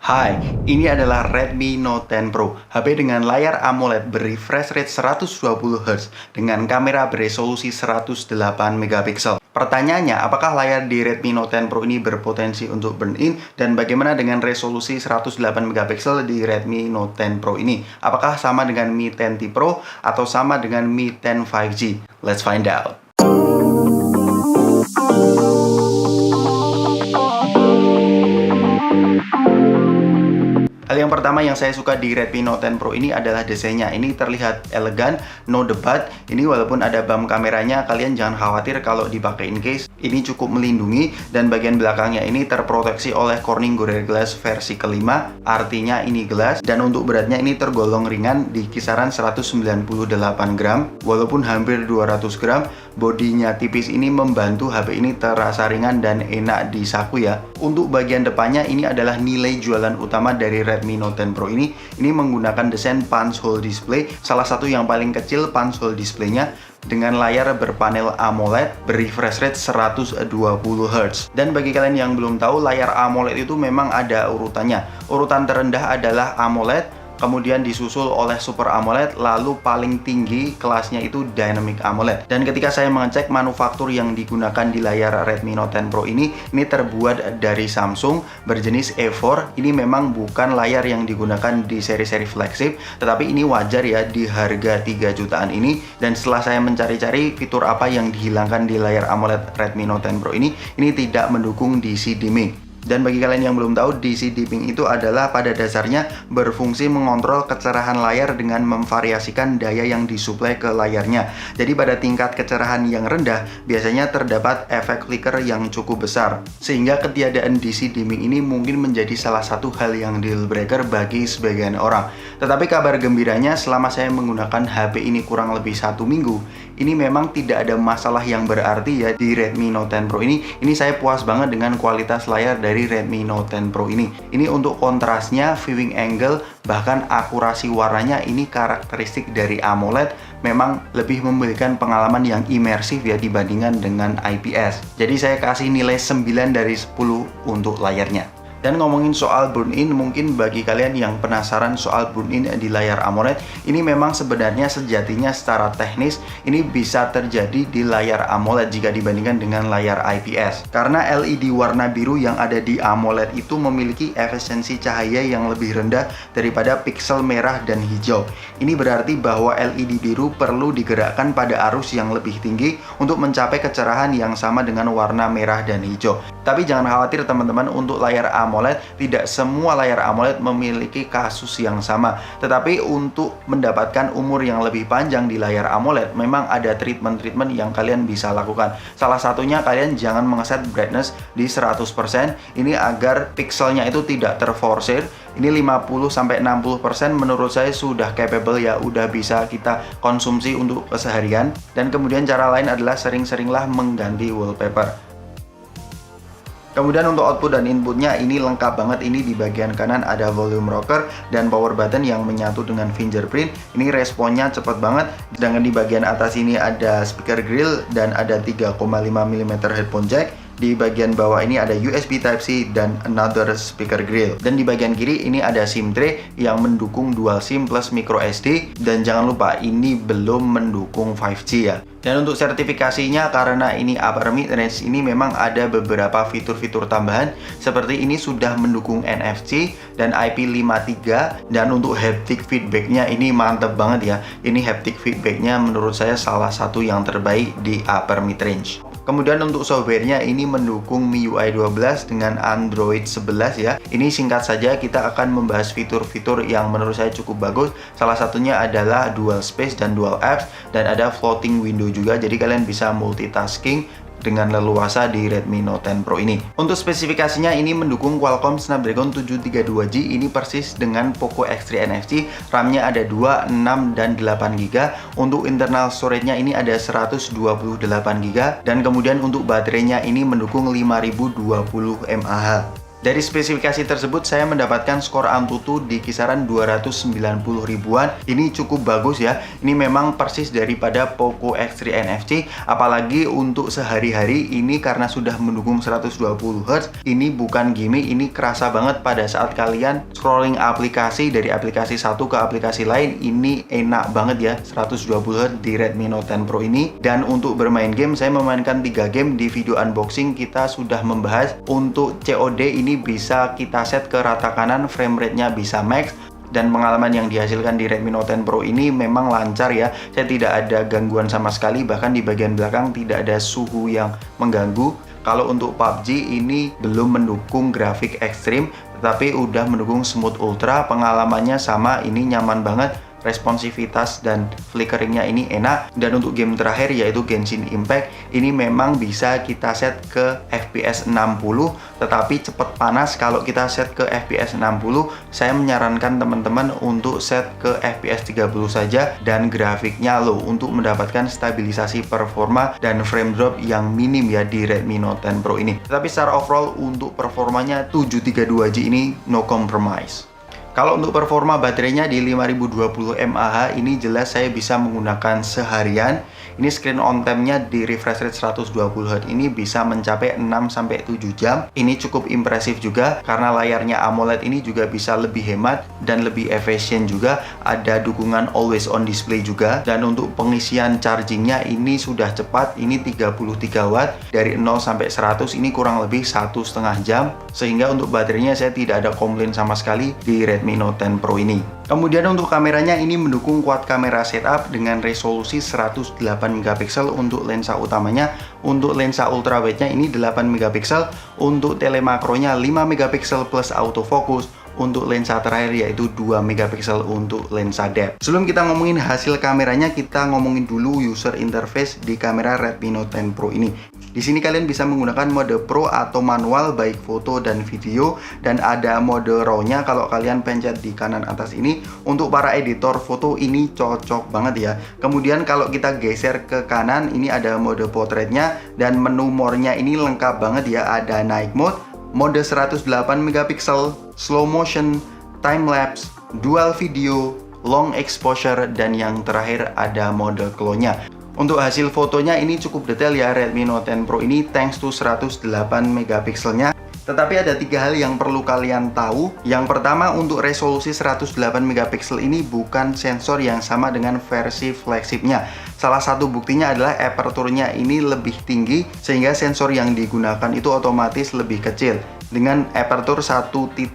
Hai, ini adalah Redmi Note 10 Pro, HP dengan layar AMOLED berrefresh rate 120Hz dengan kamera beresolusi 108 megapiksel. Pertanyaannya, apakah layar di Redmi Note 10 Pro ini berpotensi untuk burn-in dan bagaimana dengan resolusi 108 megapiksel di Redmi Note 10 Pro ini? Apakah sama dengan Mi 10T Pro atau sama dengan Mi 10 5G? Let's find out. Hal yang pertama yang saya suka di Redmi Note 10 Pro ini adalah desainnya. Ini terlihat elegan, no debat. Ini walaupun ada bump kameranya, kalian jangan khawatir kalau dipakein case. Ini cukup melindungi dan bagian belakangnya ini terproteksi oleh Corning Gorilla Glass versi kelima. Artinya ini glass dan untuk beratnya ini tergolong ringan di kisaran 198 gram. Walaupun hampir 200 gram, bodinya tipis ini membantu HP ini terasa ringan dan enak di saku ya. Untuk bagian depannya ini adalah nilai jualan utama dari Redmi Note 10 Pro ini menggunakan desain punch hole display, salah satu yang paling kecil punch hole displaynya dengan layar berpanel AMOLED berrefresh rate 120Hz. Dan bagi kalian yang belum tahu, layar AMOLED itu memang ada urutannya. Urutan terendah adalah AMOLED, kemudian disusul oleh Super AMOLED, lalu paling tinggi kelasnya itu Dynamic AMOLED. Dan ketika saya mengecek manufaktur yang digunakan di layar Redmi Note 10 Pro ini terbuat dari Samsung berjenis A4. Ini memang bukan layar yang digunakan di seri-seri flagship, tetapi ini wajar ya di harga 3 jutaan ini. Dan setelah saya mencari-cari fitur apa yang dihilangkan di layar AMOLED Redmi Note 10 Pro ini tidak mendukung DC dimming. Dan bagi kalian yang belum tahu, DC dimming itu adalah pada dasarnya berfungsi mengontrol kecerahan layar dengan memvariasikan daya yang disuplai ke layarnya. Jadi pada tingkat kecerahan yang rendah, biasanya terdapat efek flicker yang cukup besar. Sehingga ketiadaan DC dimming ini mungkin menjadi salah satu hal yang deal breaker bagi sebagian orang. Tetapi kabar gembiranya, selama saya menggunakan HP ini kurang lebih 1 minggu, ini memang tidak ada masalah yang berarti ya di Redmi Note 10 Pro ini. Ini saya puas banget dengan kualitas layar dari Redmi Note 10 Pro ini. Ini untuk kontrasnya, viewing angle, bahkan akurasi warnanya ini karakteristik dari AMOLED memang lebih memberikan pengalaman yang imersif ya dibandingkan dengan IPS. Jadi saya kasih nilai 9 dari 10 untuk layarnya. Dan ngomongin soal burn-in, mungkin bagi kalian yang penasaran soal burn-in di layar AMOLED, ini memang sebenarnya sejatinya secara teknis ini bisa terjadi di layar AMOLED jika dibandingkan dengan layar IPS. Karena LED warna biru yang ada di AMOLED itu memiliki efisiensi cahaya yang lebih rendah daripada piksel merah dan hijau. Ini berarti bahwa LED biru perlu digerakkan pada arus yang lebih tinggi untuk mencapai kecerahan yang sama dengan warna merah dan hijau. Tapi jangan khawatir teman-teman, untuk layar AMOLED tidak semua layar AMOLED memiliki kasus yang sama. Tetapi untuk mendapatkan umur yang lebih panjang di layar AMOLED memang ada treatment-treatment yang kalian bisa lakukan. Salah satunya kalian jangan mengeset brightness di 100%. Ini agar pixelnya itu tidak terforsir. Ini 50-60% menurut saya sudah capable ya, udah bisa kita konsumsi untuk keseharian. Dan kemudian cara lain adalah sering-seringlah mengganti wallpaper. Kemudian untuk output dan inputnya ini lengkap banget. Ini di bagian kanan ada volume rocker dan power button yang menyatu dengan fingerprint. Ini responnya cepat banget. Sedangkan di bagian atas ini ada speaker grill dan ada 3,5 mm headphone jack. Di bagian bawah ini ada USB Type-C dan another speaker grill. Dan di bagian kiri ini ada SIM tray yang mendukung dual SIM plus micro SD. Dan jangan lupa ini belum mendukung 5G ya. Dan untuk sertifikasinya, karena ini upper mid range, ini memang ada beberapa fitur-fitur tambahan. Seperti ini sudah mendukung NFC dan IP53. Dan untuk haptic feedbacknya ini mantep banget ya. Ini haptic feedbacknya menurut saya salah satu yang terbaik di upper mid range. Kemudian untuk softwarenya ini mendukung MIUI 12 dengan Android 11 ya. Ini singkat saja kita akan membahas fitur-fitur yang menurut saya cukup bagus. Salah satunya adalah dual space dan dual apps, dan ada floating window juga. Jadi kalian bisa multitasking dengan leluasa di Redmi Note 10 Pro ini. Untuk spesifikasinya ini mendukung Qualcomm Snapdragon 732G, ini persis dengan Poco X3 NFC. RAM-nya ada 2, 6, dan 8GB. Untuk internal storage-nya ini ada 128GB. Dan kemudian untuk baterainya ini mendukung 5020 mAh. Dari spesifikasi tersebut saya mendapatkan skor Antutu di kisaran 290 ribuan. Ini cukup bagus ya. Ini memang persis daripada Poco X3 NFC. Apalagi untuk sehari-hari ini karena sudah mendukung 120 Hz. Ini bukan gimmick, ini kerasa banget pada saat kalian scrolling aplikasi dari aplikasi satu ke aplikasi lain. Ini enak banget ya 120 Hz di Redmi Note 10 Pro ini. Dan untuk bermain game, saya memainkan 3 game. Di video unboxing kita sudah membahas untuk COD ini bisa kita set ke rata kanan, frame rate-nya bisa max, dan pengalaman yang dihasilkan di Redmi Note 10 Pro ini memang lancar ya. Saya tidak ada gangguan sama sekali, bahkan di bagian belakang tidak ada suhu yang mengganggu. Kalau untuk PUBG ini belum mendukung grafik ekstrim, tetapi udah mendukung smooth ultra. Pengalamannya sama, ini nyaman banget. Responsivitas dan flickeringnya ini enak. Dan untuk game terakhir yaitu Genshin Impact, ini memang bisa kita set ke FPS 60 tetapi cepat panas. Kalau kita set ke FPS 60, saya menyarankan teman-teman untuk set ke FPS 30 saja dan grafiknya low untuk mendapatkan stabilisasi performa dan frame drop yang minim ya di Redmi Note 10 Pro ini. Tetapi secara overall untuk performanya 732G ini no compromise. Kalau untuk performa baterainya di 5020 mAh ini jelas saya bisa menggunakan seharian. Ini screen on time-nya di refresh rate 120Hz ini bisa mencapai 6-7 jam. Ini cukup impresif juga karena layarnya AMOLED ini juga bisa lebih hemat dan lebih efisien juga. Ada dukungan always on display juga. Dan untuk pengisian chargingnya ini sudah cepat. Ini 33 watt dari 0 sampai 100 ini kurang lebih 1,5 jam. Sehingga untuk baterainya saya tidak ada komplain sama sekali di Redmi Note 10 Pro ini. Kemudian untuk kameranya ini mendukung quad kamera setup dengan resolusi 108 megapiksel untuk lensa utamanya. Untuk lensa ultrawide-nya ini 8 megapiksel, untuk telemakronya 5 megapiksel plus autofocus. Untuk lensa terakhir yaitu 2 megapiksel untuk lensa depth. Sebelum kita ngomongin hasil kameranya, kita ngomongin dulu user interface di kamera Redmi Note 10 Pro ini. Di sini kalian bisa menggunakan mode Pro atau manual baik foto dan video, dan ada mode RAW-nya kalau kalian pencet di kanan atas ini. Untuk para editor foto ini cocok banget ya. Kemudian kalau kita geser ke kanan ini ada mode portraitnya, dan menu more-nya ini lengkap banget ya. Ada night mode 108 megapiksel, slow motion, time lapse, dual video, long exposure, dan yang terakhir ada mode clone-nya. Untuk hasil fotonya ini cukup detail ya Redmi Note 10 Pro ini thanks to 108 megapikselnya. Tetapi ada 3 hal yang perlu kalian tahu. Yang pertama, untuk resolusi 108 megapiksel ini bukan sensor yang sama dengan versi flagshipnya. Salah satu buktinya adalah aperture-nya ini lebih tinggi sehingga sensor yang digunakan itu otomatis lebih kecil. Dengan aperture 1.9,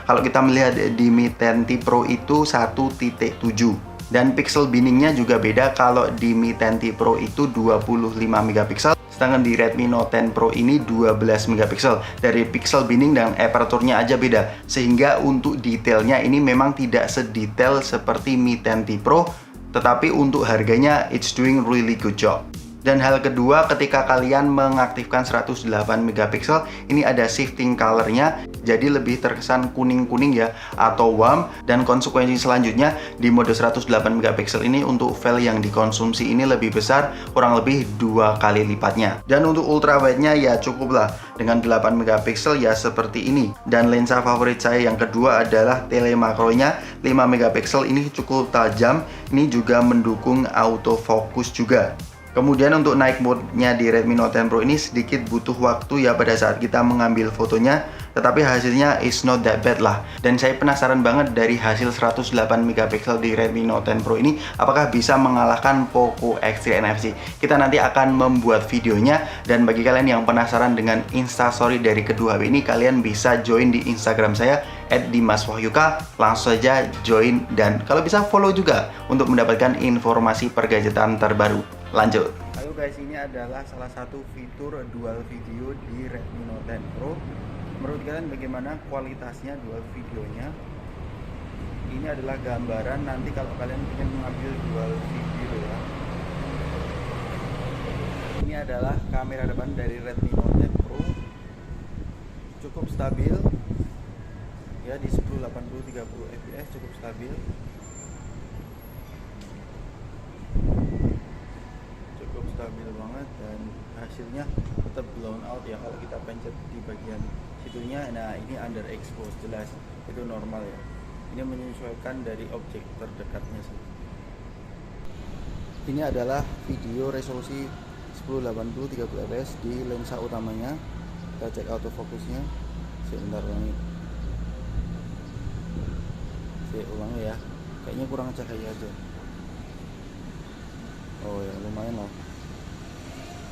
kalau kita melihat di Mi 10T Pro itu 1.7. Dan pixel binningnya juga beda, kalau di Mi 10T Pro itu 25 megapiksel, sedangkan di Redmi Note 10 Pro ini 12 megapiksel. Dari pixel binning dan aperture-nya aja beda, sehingga untuk detailnya ini memang tidak sedetail seperti Mi 10T Pro, tetapi untuk harganya it's doing really good job. Dan hal kedua, ketika kalian mengaktifkan 108 megapiksel, ini ada shifting color-nya, jadi lebih terkesan kuning-kuning ya, atau warm. Dan konsekuensi selanjutnya, di mode 108 megapiksel ini untuk file yang dikonsumsi ini lebih besar, kurang lebih 2 kali lipatnya. Dan untuk ultrawide-nya ya cukuplah, dengan 8 megapiksel ya seperti ini. Dan lensa favorit saya yang kedua adalah telemakronya, 5 megapiksel ini cukup tajam, ini juga mendukung autofocus juga. Kemudian untuk night mode-nya di Redmi Note 10 Pro ini sedikit butuh waktu ya pada saat kita mengambil fotonya, tetapi hasilnya is not that bad lah. Dan saya penasaran banget dari hasil 108 megapiksel di Redmi Note 10 Pro ini, apakah bisa mengalahkan Poco X3 NFC. Kita nanti akan membuat videonya, dan bagi kalian yang penasaran dengan instastory dari kedua HP ini, kalian bisa join di Instagram saya @dimaswahyuka, langsung saja join, dan kalau bisa follow juga untuk mendapatkan informasi pergadgetan terbaru. Lanjut. Halo guys, ini adalah salah satu fitur dual video di Redmi Note 10 Pro. Menurut kalian bagaimana kualitasnya dual videonya? Ini adalah gambaran nanti kalau kalian ingin mengambil dual video ya. Ini adalah kamera depan dari Redmi Note 10 Pro. Cukup stabil. Ya, di 1080-30 fps cukup stabil. Stabil banget, dan hasilnya tetap blown out ya kalau kita pencet di bagian itunya. Nah, ini underexposed, jelas itu normal ya. Ini menyesuaikan dari objek terdekatnya sih. Ini adalah video resolusi 1080 30 fps di lensa utamanya. Kita cek autofocusnya sebentar lagi. Saya ulang ya, kayaknya kurang cahaya aja. Oh ya, lumayan lah.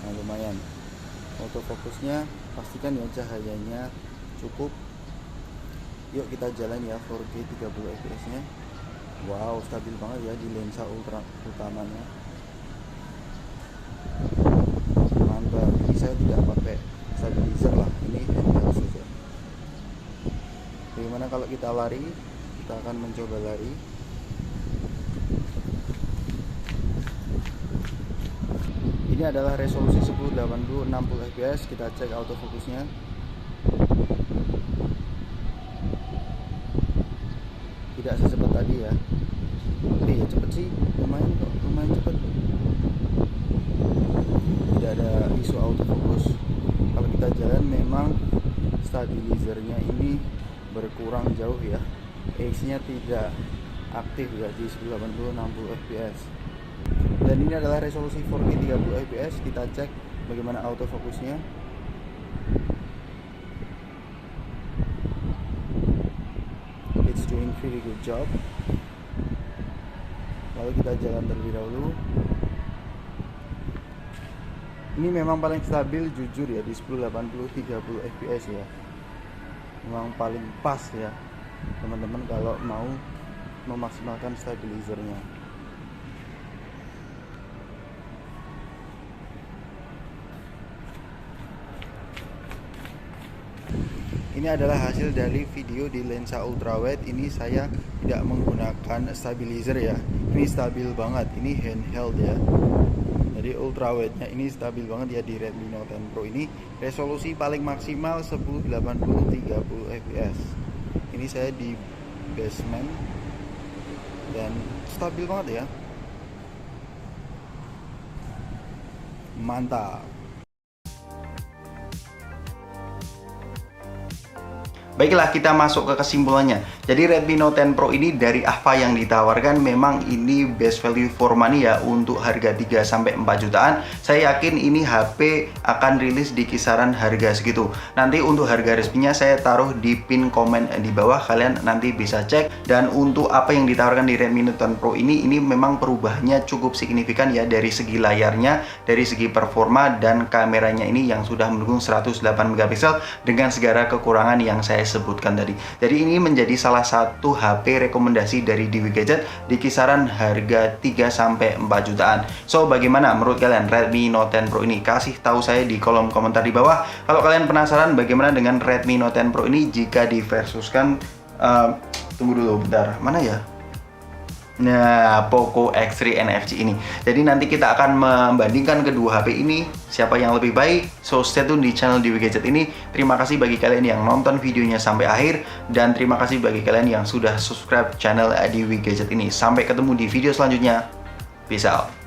Nah, lumayan. Autofokusnya pastikan ya cahayanya cukup. Yuk kita jalan ya 4K 30 fps nya. Wow, stabil banget ya di lensa ultra utamanya. Mantap. Ini saya tidak pakai stabilizer lah, ini handheld saja. Bagaimana kalau kita lari? Kita akan mencoba lari. Ini adalah resolusi 1080 60 fps. Kita cek autofokusnya. Tidak secepat tadi ya. Ya cepet sih, lumayan kok, lumayan cepet. Tidak ada isu autofokus. Kalau kita jalan memang stabilizernya ini berkurang jauh ya. X nya tidak aktif ya di 1080 60 fps. Dan ini adalah resolusi 4K 30 fps. Kita cek bagaimana autofokusnya. It's doing pretty good job. Lalu kita jalan terlebih dahulu. Ini memang paling stabil jujur ya di 1080 30 fps ya. Memang paling pas ya teman-teman kalau mau memaksimalkan stabilizernya. Ini adalah hasil dari video di lensa ultrawide. Ini saya tidak menggunakan stabilizer ya. Ini stabil banget. Ini handheld ya. Jadi ultrawide-nya ini stabil banget ya di Redmi Note 10 Pro ini. Resolusi paling maksimal 1080 30 fps. Ini saya di basement dan stabil banget ya. Mantap. Baiklah, kita masuk ke kesimpulannya. Jadi Redmi Note 10 Pro ini dari apa yang ditawarkan memang ini best value for money ya untuk harga 3-4 jutaan. Saya yakin ini HP akan rilis di kisaran harga segitu. Nanti untuk harga resminya saya taruh di pin komen di bawah, kalian nanti bisa cek. Dan untuk apa yang ditawarkan di Redmi Note 10 Pro ini memang perubahannya cukup signifikan ya dari segi layarnya, dari segi performa dan kameranya ini yang sudah mendukung 108 megapiksel dengan segala kekurangan yang saya sebutkan tadi. Jadi ini menjadi salah satu HP rekomendasi dari Diwi Gadget di kisaran harga 3-4 jutaan. So, bagaimana menurut kalian Redmi Note 10 Pro ini? Kasih tahu saya di kolom komentar di bawah. Kalau kalian penasaran bagaimana dengan Redmi Note 10 Pro ini jika diversuskan tunggu dulu bentar. Mana ya? Nah, Poco X3 NFC ini. Jadi nanti kita akan membandingkan kedua HP ini, siapa yang lebih baik. So, stay tune di channel Diwi Gadget ini. Terima kasih bagi kalian yang nonton videonya sampai akhir. Dan terima kasih bagi kalian yang sudah subscribe channel Diwi Gadget ini. Sampai ketemu di video selanjutnya. Peace out.